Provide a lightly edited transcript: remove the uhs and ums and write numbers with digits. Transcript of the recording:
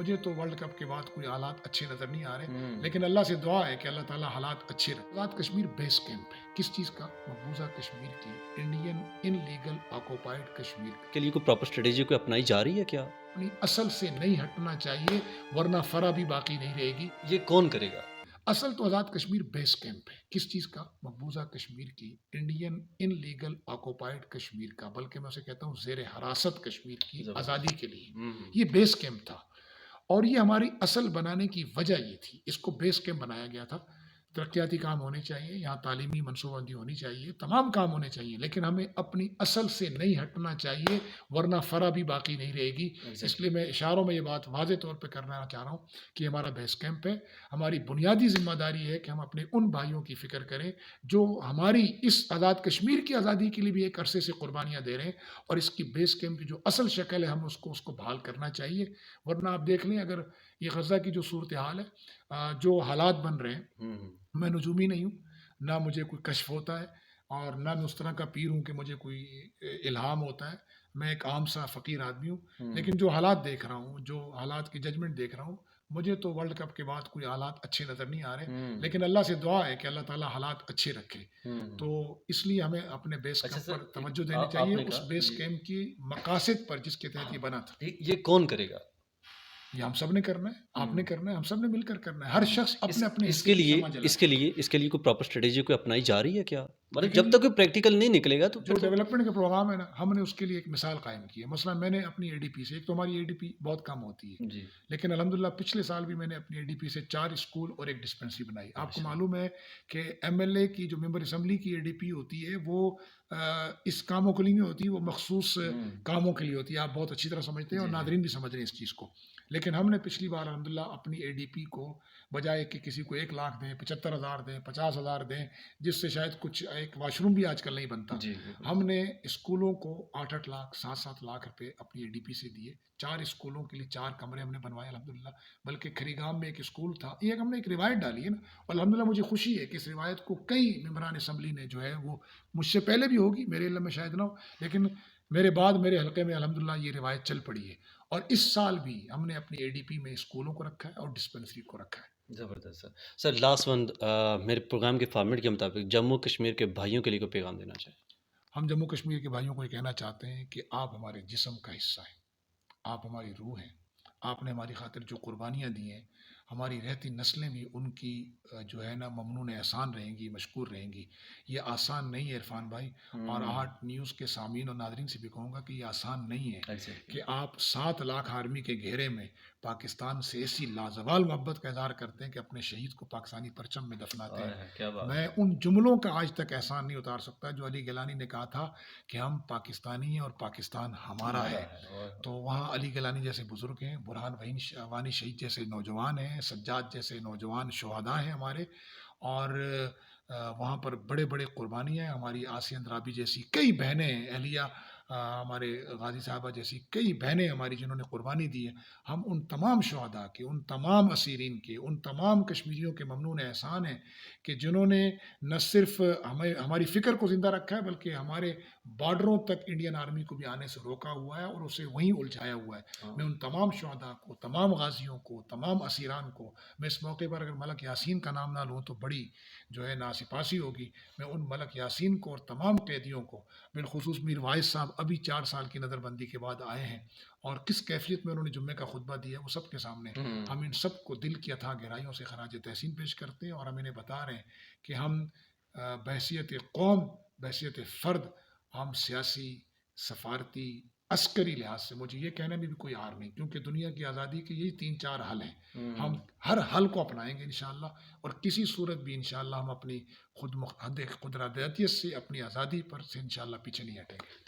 مجھے تو world cup کے بعد کوئی حالات اچھے نظر نہیں آ رہے، لیکن اللہ سے دعا ہے کہ اللہ تعالیٰ حالات اچھے رکھے۔ آزاد کشمیر بیس کیمپ ہے کس چیز کا؟ مقبوضہ کشمیر کی انڈین ان لیگل آکوپائڈ کشمیر کے لیے کوئی پراپر اسٹریٹجی کوئی اپنائی جا رہی ہے کیا؟ اپنی اصل سے نہیں ہٹنا چاہیے ورنہ فرا بھی باقی نہیں رہے گی۔ یہ کون کرے گا؟ اصل تو آزاد کشمیر بیس کیمپ ہے کس چیز کا؟ مقبوضہ کشمیر کی انڈین ان لیگل آکوپائڈ کشمیر کا، بلکہ میں اسے کہتا ہوں زیر حراست کشمیر کی آزادی کے لیے یہ بیس کیمپ تھا۔ اور یہ ہماری اصل بنانے کی وجہ یہ تھی، اس کو بیس کیمپ بنایا گیا تھا۔ ترقیاتی کام ہونے چاہیے، یہاں تعلیمی منصوبہ بندی ہونی چاہیے، تمام کام ہونے چاہیے، لیکن ہمیں اپنی اصل سے نہیں ہٹنا چاہیے ورنہ فرا بھی باقی نہیں رہے گی۔ اس لیے میں اشاروں میں یہ بات واضح طور پہ کرنا چاہ رہا ہوں کہ ہمارا بیس کیمپ ہے۔ ہماری بنیادی ذمہ داری ہے کہ ہم اپنے ان بھائیوں کی فکر کریں جو ہماری اس آزاد کشمیر کی آزادی کے لیے بھی ایک عرصے سے قربانیاں دے رہے ہیں، اور اس کی بیس کیمپ کی جو اصل شکل ہے ہم اس کو بحال کرنا چاہیے۔ ورنہ آپ دیکھ لیں، اگر یہ غزہ کی جو صورتحال ہے، جو حالات بن رہے ہیں، میں نجومی نہیں ہوں، نہ مجھے کوئی کشف ہوتا ہے، اور نہ میں اس طرح کا پیر ہوں کہ مجھے کوئی الہام ہوتا ہے۔ میں ایک عام سا فقیر آدمی ہوں، لیکن جو حالات دیکھ رہا ہوں، جو حالات کی ججمنٹ دیکھ رہا ہوں، مجھے تو ورلڈ کپ کے بعد کوئی حالات اچھے نظر نہیں آ رہے، لیکن اللہ سے دعا ہے کہ اللہ تعالیٰ حالات اچھے رکھے۔ تو اس لیے ہمیں اپنے بیس کیمپ پر توجہ دینی چاہیے، اس بیس کیمپ کی مقاصد پر جس کے تحت یہ بنا تھا۔ یہ کون کرے گا؟ یہ ہم سب نے کرنا ہے، آپ نے کرنا ہے، ہم سب نے مل کر کرنا ہے، ہر شخص اپنے اپنے اس کے لیے کوئی پراپر اسٹریٹجی کوئی اپنائی جا رہی ہے کیا؟ مطلب جب تک کوئی پریکٹیکل نہیں نکلے گا تو جو ڈیولپمنٹ کا پروگرام ہے نا، ہم نے اس کے لیے ایک مثال قائم کی ہے۔ مثلا میں نے اپنی اے ڈی پی سے، ایک تو ہماری اے ڈی پی بہت کم ہوتی ہے، لیکن الحمدللہ پچھلے سال بھی میں نے اپنی اے ڈی پی سے 4 اسکول اور ایک ڈسپنسری بنائی۔ آپ کو معلوم ہے کہ ایم ایل اے کی جو ممبر اسمبلی کی اے ڈی پی ہوتی ہے وہ اس کاموں کے لیے نہیں ہوتی، وہ مخصوص کاموں کے لیے ہوتی ہے۔ آپ بہت اچھی طرح سمجھتے ہیں اور ناظرین بھی سمجھ رہے ہیں اس چیز کو۔ لیکن ہم نے پچھلی بار الحمدللہ اپنی اے ڈی پی کو بجائے کہ کسی کو 1 لاکھ دیں، 75,000 دیں، 50,000 دیں، جس سے شاید کچھ ایک واش روم بھی آج کل نہیں بنتا، ہم نے اسکولوں کو 8-8 لاکھ 7-7 لاکھ روپے اپنی اے ڈی پی سے دیے۔ 4 اسکولوں کے لیے 4 کمرے ہم نے بنوائے الحمدللہ، بلکہ کھریگام میں ایک اسکول تھا۔ یہ ہم نے ایک روایت ڈالی ہے نا، اور الحمدللہ مجھے خوشی ہے کہ اس روایت کو کئی ممبران اسمبلی نے جو ہے وہ مجھ سے پہلے بھی ہوگی، میرے علم میں شاید نہ ہو، لیکن میرے بعد میرے حلقے میں الحمدللہ یہ روایت چل پڑی ہے۔ اور اس سال بھی ہم نے اپنی اے ڈی پی میں اسکولوں کو رکھا ہے اور ڈسپنسری کو رکھا ہے۔ زبردست سر۔ لاسٹ ون، میرے پروگرام کے فارمیٹ کے مطابق جموں کشمیر کے بھائیوں کے لیے کوئی پیغام دینا چاہیں؟ ہم جموں کشمیر کے بھائیوں کو یہ کہنا چاہتے ہیں کہ آپ ہمارے جسم کا حصہ ہیں، آپ ہماری روح ہیں، آپ نے ہماری خاطر جو قربانیاں دی ہیں، ہماری رہتی نسلیں بھی ان کی جو ہے نا ممنون احسان رہیں گی، مشکور رہیں گی۔ یہ آسان نہیں ہے عرفان بھائی، اور آرٹ نیوز کے سامعین اور ناظرین سے بھی کہوں گا کہ یہ آسان نہیں ہے کہ آپ 7 لاکھ آرمی کے گھیرے میں پاکستان سے ایسی لازوال محبت کا اظہار کرتے ہیں کہ اپنے شہید کو پاکستانی پرچم میں دفناتے ہیں۔ میں ان جملوں کا آج تک احسان نہیں اتار سکتا جو علی گیلانی نے کہا تھا کہ ہم پاکستانی ہیں اور پاکستان ہمارا ہے۔ تو وہاں علی گیلانی جیسے بزرگ ہیں، برہان وانی شہید جیسے نوجوان ہیں، سجاد جیسے نوجوان شہداء ہیں ہمارے، اور وہاں پر بڑے بڑے قربانیاں ہیں۔ ہماری آسیہ اندرابی جیسی کئی بہنیں ہیں، اہلیہ ہمارے غازی صاحبہ جیسی کئی بہنیں ہماری جنہوں نے قربانی دی ہے۔ ہم ان تمام شہداء کے، ان تمام اسیرین کے، ان تمام کشمیریوں کے ممنون احسان ہیں کہ جنہوں نے نہ صرف ہماری فکر کو زندہ رکھا ہے بلکہ ہمارے بارڈروں تک انڈین آرمی کو بھی آنے سے روکا ہوا ہے اور اسے وہیں الجھایا ہوا ہے۔ میں ان تمام شہداء کو، تمام غازیوں کو، تمام اسیران کو، میں اس موقع پر اگر ملک یاسین کا نام نہ لوں تو بڑی جو ہے ناسپاسی ہوگی، میں ان ملک یاسین کو اور تمام قیدیوں کو، بالخصوص میر واعظ صاحب ابھی 4 سال کی نظر بندی کے بعد آئے ہیں، اور کس کیفیت میں انہوں نے جمعے کا خطبہ دیا ہے وہ سب کے سامنے، ہم ان سب کو دل کی اتھاہ گہرائیوں سے خراج تحسین پیش کرتے ہیں، اور ہم انہیں بتا رہے ہیں کہ ہم بحیثیت قوم، بحیثیت فرد، ہم سیاسی، سفارتی، عسکری لحاظ سے مجھے یہ کہنے میں بھی کوئی عار نہیں، کیونکہ دنیا کی آزادی کے یہی 3-4 حل ہیں، ہم ہر حل کو اپنائیں گے انشاءاللہ، اور کسی صورت بھی انشاءاللہ ہم اپنی حد قدرتیت سے اپنی آزادی پر سے انشاءاللہ پیچھے نہیں ہٹیں گے۔